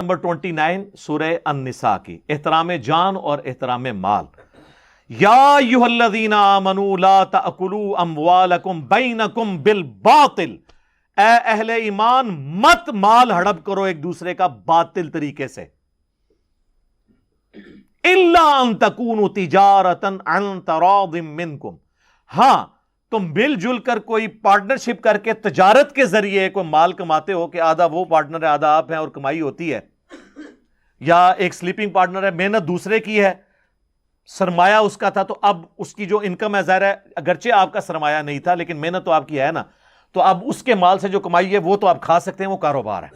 Number 29 سورہ النساء کی، احترام جان اور احترام مال۔ یا ایھا الذین آمنوا لا تأکلوا اموالکم بینکم بالباطل، اے اہل ایمان مت مال ہڑپ کرو ایک دوسرے کا باطل طریقے سے، الا ان تکونوا تجارۃ عن تراض منکم، ہاں تم مل جل کر کوئی پارٹنرشپ کر کے تجارت کے ذریعے کوئی مال کماتے ہو کہ آدھا وہ پارٹنر ہے آدھا آپ ہیں اور کمائی ہوتی ہے، یا ایک سلیپنگ پارٹنر ہے، محنت دوسرے کی ہے، سرمایہ اس کا تھا تو اب اس کی جو انکم ہے ظاہر ہے اگرچہ آپ کا سرمایہ نہیں تھا لیکن محنت تو آپ کی ہے نا، تو اب اس کے مال سے جو کمائی ہے وہ تو آپ کھا سکتے ہیں، وہ کاروبار ہے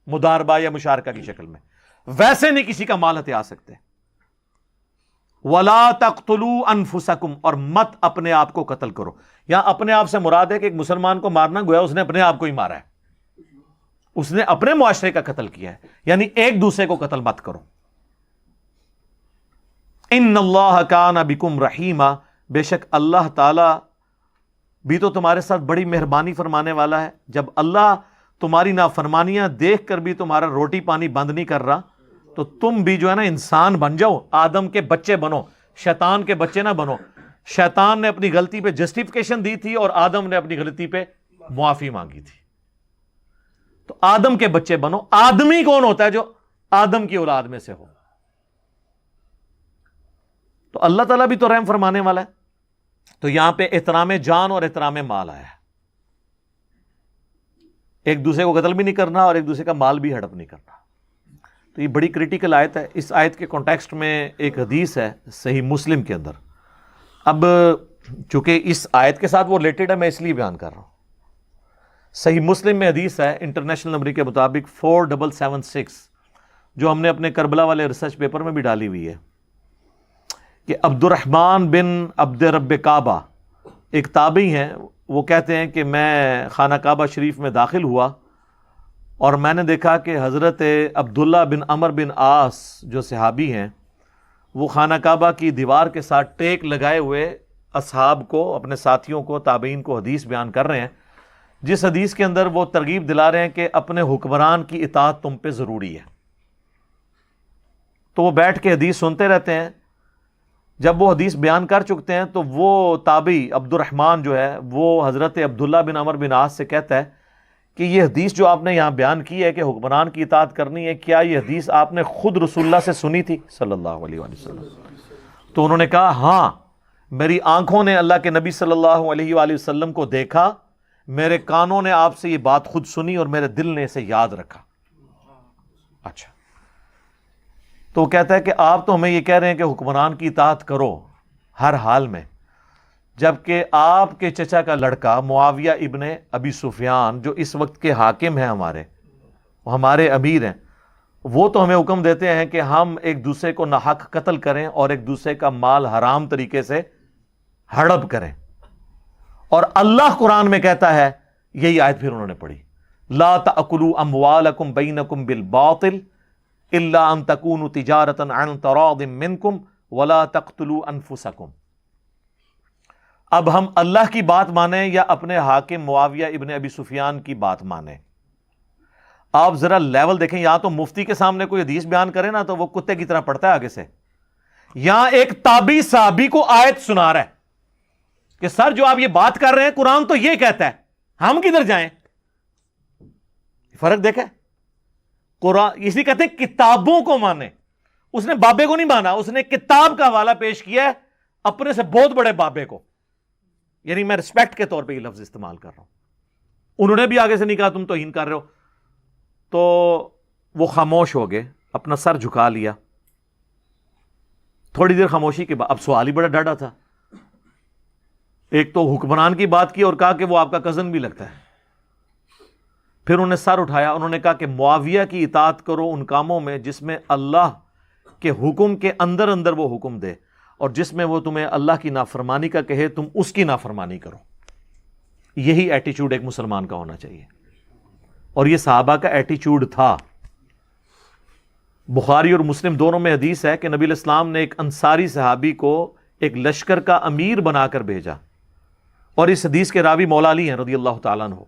مداربہ یا مشارکہ کی شکل میں، ویسے نہیں کسی کا مال ہتھیا سکتے۔ وَلَا تَقْتُلُوا أَنفُسَكُمْ، اور مت اپنے آپ کو قتل کرو۔ یہاں اپنے آپ سے مراد ہے کہ ایک مسلمان کو مارنا گویا اس نے اپنے آپ کو ہی مارا ہے، اس نے اپنے معاشرے کا قتل کیا ہے، یعنی ایک دوسرے کو قتل مت کرو۔ ان اللہ کان بکم رحیما، بے شک اللہ تعالی بھی تو تمہارے ساتھ بڑی مہربانی فرمانے والا ہے۔ جب اللہ تمہاری نافرمانیاں دیکھ کر بھی تمہارا روٹی پانی بند نہیں کر رہا تو تم بھی جو ہے نا انسان بن جاؤ، آدم کے بچے بنو، شیطان کے بچے نہ بنو۔ شیطان نے اپنی غلطی پہ جسٹیفیکیشن دی تھی اور آدم نے اپنی غلطی پہ معافی مانگی تھی، تو آدم کے بچے بنو۔ آدمی کون ہوتا ہے؟ جو آدم کی اولاد میں سے ہو۔ تو اللہ تعالیٰ بھی تو رحم فرمانے والا ہے۔ تو یہاں پہ احترام جان اور احترام مال آیا ہے، ایک دوسرے کو قتل بھی نہیں کرنا اور ایک دوسرے کا مال بھی ہڑپ نہیں کرنا۔ تو یہ بڑی کریٹیکل آیت ہے۔ اس آیت کے کانٹیکسٹ میں ایک حدیث ہے صحیح مسلم کے اندر، اب چونکہ اس آیت کے ساتھ وہ ریلیٹڈ ہے میں اس لیے بیان کر رہا ہوں۔ صحیح مسلم میں حدیث ہے انٹرنیشنل نمبر کے مطابق 4776، جو ہم نے اپنے کربلا والے ریسرچ پیپر میں بھی ڈالی ہوئی ہے، کہ عبد الرحمن بن عبد رب کعبہ ایک تابعی ہیں، وہ کہتے ہیں کہ میں خانہ کعبہ شریف میں داخل ہوا اور میں نے دیکھا کہ حضرت عبداللہ بن عمر بن عاص جو صحابی ہیں وہ خانہ کعبہ کی دیوار کے ساتھ ٹیک لگائے ہوئے اصحاب کو، اپنے ساتھیوں کو، تابعین کو حدیث بیان کر رہے ہیں، جس حدیث کے اندر وہ ترغیب دلا رہے ہیں کہ اپنے حکمران کی اطاعت تم پہ ضروری ہے۔ تو وہ بیٹھ کے حدیث سنتے رہتے ہیں۔ جب وہ حدیث بیان کر چکتے ہیں تو وہ تابعی عبد الرحمن جو ہے وہ حضرت عبداللہ بن عمر بن عاص سے کہتا ہے کہ یہ حدیث جو آپ نے یہاں بیان کی ہے کہ حکمران کی اطاعت کرنی ہے، کیا یہ حدیث آپ نے خود رسول اللہ سے سنی تھی صلی اللہ علیہ وآلہ وسلم؟ تو انہوں نے کہا ہاں، میری آنکھوں نے اللہ کے نبی صلی اللہ علیہ وآلہ وسلم کو دیکھا، میرے کانوں نے آپ سے یہ بات خود سنی اور میرے دل نے اسے یاد رکھا۔ اچھا، تو وہ کہتا ہے کہ آپ تو ہمیں یہ کہہ رہے ہیں کہ حکمران کی اطاعت کرو ہر حال میں، جبکہ آپ کے چچا کا لڑکا معاویہ ابن ابی سفیان جو اس وقت کے حاکم ہیں، ہمارے امیر ہیں، وہ تو ہمیں حکم دیتے ہیں کہ ہم ایک دوسرے کو ناحق قتل کریں اور ایک دوسرے کا مال حرام طریقے سے ہڑپ کریں، اور اللہ قرآن میں کہتا ہے، یہی آیت پھر انہوں نے پڑھی، لا تأکلوا اموالکم بینکم بالباطل الا ان تکونوا تجارۃ عن تراض منکم ولا تقتلوا انفسکم۔ اب ہم اللہ کی بات مانیں یا اپنے حاکم معاویہ ابن ابی سفیان کی بات مانیں؟ آپ ذرا لیول دیکھیں، یہاں تو مفتی کے سامنے کوئی حدیث بیان کرے نا تو وہ کتے کی طرح پڑھتا ہے آگے سے، یہاں ایک تابعی صحابی کو آیت سنا رہا ہے کہ سر جو آپ یہ بات کر رہے ہیں قرآن تو یہ کہتا ہے، ہم کدھر جائیں؟ فرق دیکھا؟ قرآن اسی کہتے ہیں کتابوں کو مانے، اس نے بابے کو نہیں مانا، اس نے کتاب کا حوالہ پیش کیا ہے اپنے سے بہت بڑے بابے کو، یعنی میں رسپیکٹ کے طور پہ یہ لفظ استعمال کر رہا ہوں۔ انہوں نے بھی آگے سے نہیں کہا تم توہین کر رہے ہو، تو وہ خاموش ہو گئے، اپنا سر جھکا لیا۔ تھوڑی دیر خاموشی کے بعد اب سوال ہی بڑا ڈاڈا تھا، ایک تو حکمران کی بات کی اور کہا کہ وہ آپ کا کزن بھی لگتا ہے، پھر انہوں نے سر اٹھایا، انہوں نے کہا کہ معاویہ کی اطاعت کرو ان کاموں میں جس میں اللہ کے حکم کے اندر اندر وہ حکم دے، اور جس میں وہ تمہیں اللہ کی نافرمانی کا کہے تم اس کی نافرمانی کرو۔ یہی ایٹیچیوڈ ایک مسلمان کا ہونا چاہیے، اور یہ صحابہ کا ایٹیچیوڈ تھا۔ بخاری اور مسلم دونوں میں حدیث ہے کہ نبی علیہ السلام نے ایک انصاری صحابی کو ایک لشکر کا امیر بنا کر بھیجا، اور اس حدیث کے راوی مولا علی ہیں رضی اللہ تعالیٰ عنہ۔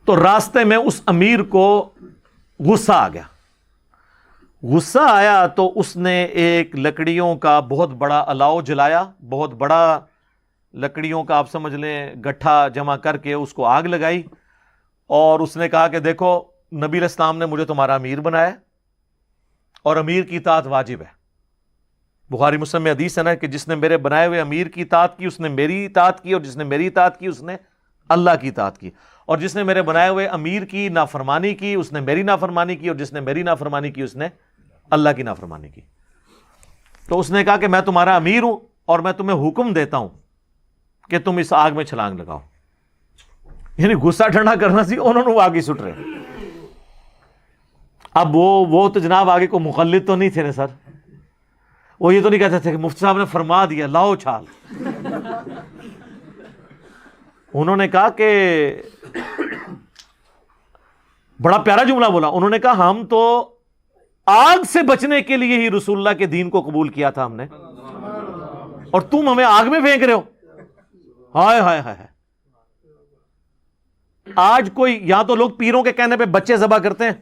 تو راستے میں اس امیر کو غصہ آ گیا. غصہ آیا تو اس نے ایک لکڑیوں کا بہت بڑا الاؤ جلایا, بہت بڑا لکڑیوں کا آپ سمجھ لیں گٹھا جمع کر کے اس کو آگ لگائی, اور اس نے کہا کہ دیکھو نبی علیہ السلام نے مجھے تمہارا امیر بنایا اور امیر کی اطاعت واجب ہے. بخاری مسلم میں حدیث ہے نا کہ جس نے میرے بنائے ہوئے امیر کی اطاعت کی اس نے میری اطاعت کی, اور جس نے میری اطاعت کی اس نے اللہ کی اطاعت کی, اور جس نے میرے بنائے ہوئے امیر کی نافرمانی کی اس نے میری نافرمانی کی, اور جس نے میری نافرمانی کی اس نے اللہ کی نافرمانی کی. تو اس نے کہا کہ میں تمہارا امیر ہوں اور میں تمہیں حکم دیتا ہوں کہ تم اس آگ میں چھلانگ لگاؤ. یعنی غصہ ٹھنڈا کرنا سی, انہوں نے وہ آگے سٹ رہے. اب وہ تو جناب آگے کو مخلد تو نہیں تھے نا سر, وہ یہ تو نہیں کہتے تھے کہ مفتی صاحب نے فرما دیا لاؤ چھال. انہوں نے کہا کہ بڑا پیارا جملہ بولا, انہوں نے کہا ہم تو آگ سے بچنے کے لیے ہی رسول اللہ کے دین کو قبول کیا تھا ہم نے, اور تم ہمیں آگ میں پھینک رہے ہو. ہائے ہائے ہائے. آج کوئی یہاں تو لوگ پیروں کے کہنے پہ بچے ذبح کرتے ہیں.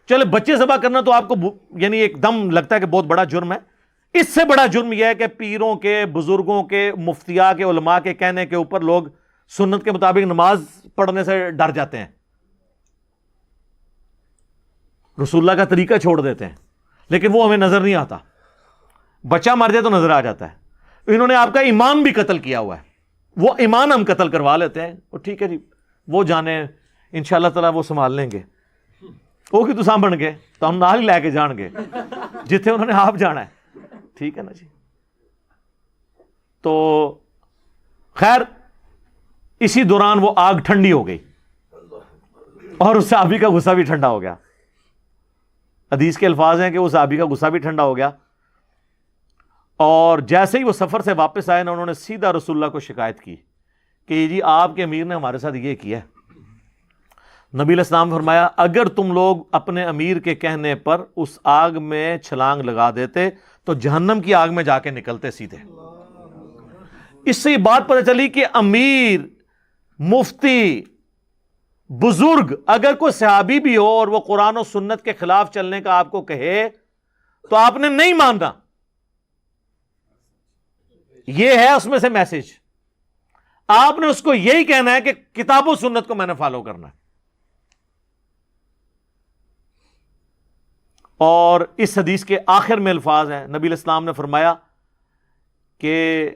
چلے بچے ذبح کرنا تو آپ کو یعنی ایک دم لگتا ہے کہ بہت بڑا جرم ہے. اس سے بڑا جرم یہ ہے کہ پیروں کے, بزرگوں کے, مفتیاء کے, علماء کے کہنے کے اوپر لوگ سنت کے مطابق نماز پڑھنے سے ڈر جاتے ہیں, رسول اللہ کا طریقہ چھوڑ دیتے ہیں, لیکن وہ ہمیں نظر نہیں آتا. بچہ مر جائے تو نظر آ جاتا ہے. انہوں نے آپ کا ایمان بھی قتل کیا ہوا ہے, وہ ایمان ہم قتل کروا لیتے ہیں. وہ ٹھیک ہے جی, وہ جانے انشاءاللہ تعالیٰ وہ سنبھال لیں گے. وہ کہ تساں بن گئے تو ہم نال ہی لے کے جان گے جتنے انہوں نے آپ جانا ہے. ٹھیک ہے نا جی. تو خیر اسی دوران وہ آگ ٹھنڈی ہو گئی اور اس صحابی کا غصہ بھی ٹھنڈا ہو گیا. حدیث کے الفاظ ہیں کہ اس صحابی کا غصہ بھی ٹھنڈا ہو گیا, اور جیسے ہی وہ سفر سے واپس آئے نا انہوں نے سیدھا رسول اللہ کو شکایت کی کہ جی آپ کے امیر نے ہمارے ساتھ یہ کیا ہے. نبی علیہ السلام فرمایا اگر تم لوگ اپنے امیر کے کہنے پر اس آگ میں چھلانگ لگا دیتے تو جہنم کی آگ میں جا کے نکلتے سیدھے. اس سے یہ بات پتہ چلی کہ امیر, مفتی, بزرگ اگر کوئی صحابی بھی ہو اور وہ قرآن و سنت کے خلاف چلنے کا آپ کو کہے تو آپ نے نہیں ماننا. یہ ہے اس میں سے میسج. آپ نے اس کو یہی کہنا ہے کہ کتاب و سنت کو میں نے فالو کرنا ہے. اور اس حدیث کے آخر میں الفاظ ہیں, نبی علیہ السلام نے فرمایا کہ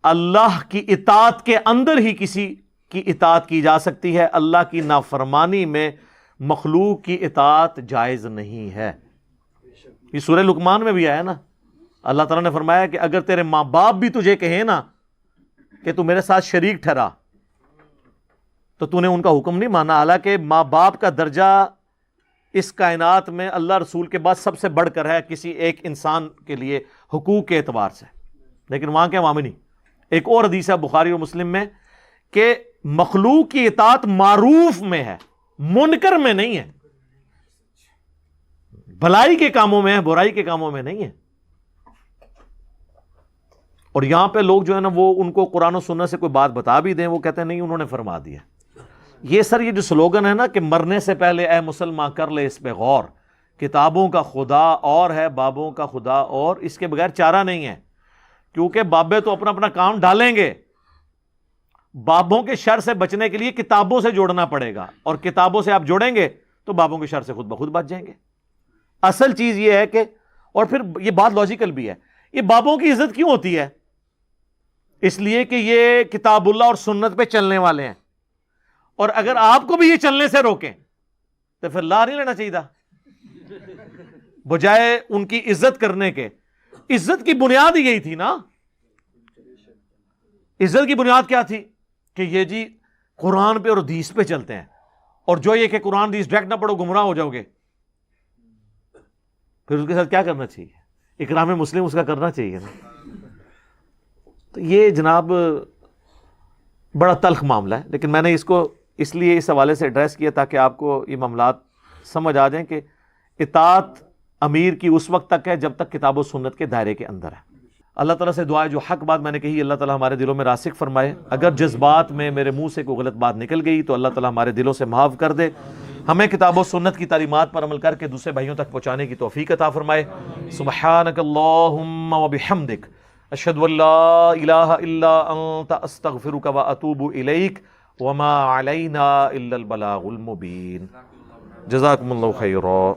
اللہ کی اطاعت کے اندر ہی کسی کی اطاعت کی جا سکتی ہے, اللہ کی نافرمانی میں مخلوق کی اطاعت جائز نہیں ہے. یہ سورہ لقمان میں بھی آیا نا, اللہ تعالیٰ نے فرمایا کہ اگر تیرے ماں باپ بھی تجھے کہیں نا کہ تو میرے ساتھ شریک ٹھہرا تو تو نے ان کا حکم نہیں مانا. حالانکہ ماں باپ کا درجہ اس کائنات میں اللہ رسول کے بعد سب سے بڑھ کر ہے کسی ایک انسان کے لیے حقوق کے اعتبار سے, لیکن وہاں کے وہاں میں نہیں. ایک اور حدیث ہے بخاری اور مسلم میں کہ مخلوق کی اطاعت معروف میں ہے, منکر میں نہیں ہے. بھلائی کے کاموں میں ہے, برائی کے کاموں میں نہیں ہے. اور یہاں پہ لوگ جو ہے نا وہ ان کو قرآن و سنت سے کوئی بات بتا بھی دیں وہ کہتے ہیں نہیں انہوں نے فرما دیا. یہ سر یہ جو سلوگن ہے نا کہ مرنے سے پہلے اے مسلمان کر لے اس پہ غور, کتابوں کا خدا اور ہے بابوں کا خدا اور, اس کے بغیر چارہ نہیں ہے. کیونکہ بابے تو اپنا اپنا کام ڈالیں گے, بابوں کے شر سے بچنے کے لیے کتابوں سے جوڑنا پڑے گا, اور کتابوں سے آپ جوڑیں گے تو بابوں کے شر سے خود بخود بچ جائیں گے. اصل چیز یہ ہے کہ, اور پھر یہ بات لاجیکل بھی ہے, یہ بابوں کی عزت کیوں ہوتی ہے؟ اس لیے کہ یہ کتاب اللہ اور سنت پہ چلنے والے ہیں, اور اگر آپ کو بھی یہ چلنے سے روکیں تو پھر لا نہیں لینا چاہیے, بجائے ان کی عزت کرنے کے. عزت کی بنیاد ہی یہی تھی نا. عزت کی بنیاد کیا تھی کہ یہ جی قرآن پہ اور حدیث پہ چلتے ہیں, اور جو یہ کہ قرآن حدیث ڈائریکٹ نہ پڑھو گمراہ ہو جاؤ گے, پھر اس کے ساتھ کیا کرنا چاہیے؟ اکرام مسلم اس کا کرنا چاہیے نا. تو یہ جناب بڑا تلخ معاملہ ہے, لیکن میں نے اس کو اس لیے اس حوالے سے ایڈریس کیا تاکہ آپ کو یہ معاملات سمجھ آ جائیں کہ اطاعت امیر کی اس وقت تک ہے جب تک کتاب و سنت کے دائرے کے اندر ہے. اللہ تعالیٰ سے دعا ہے جو حق بات میں نے کہی اللہ تعالیٰ ہمارے دلوں میں راسخ فرمائے. اگر جذبات میں میرے منہ سے کوئی غلط بات نکل گئی تو اللہ تعالیٰ ہمارے دلوں سے معاف کر دے, ہمیں کتاب و سنت کی تعلیمات پر عمل کر کے دوسرے بھائیوں تک پہنچانے کی توفیق عطا فرمائے. سبحانک اللہم و بحمدک اشہد ان لا الہ الا انت استغفرک و اتوب الیک وما علینا الا البلاغ المبین. جزاکم اللہ خیرا.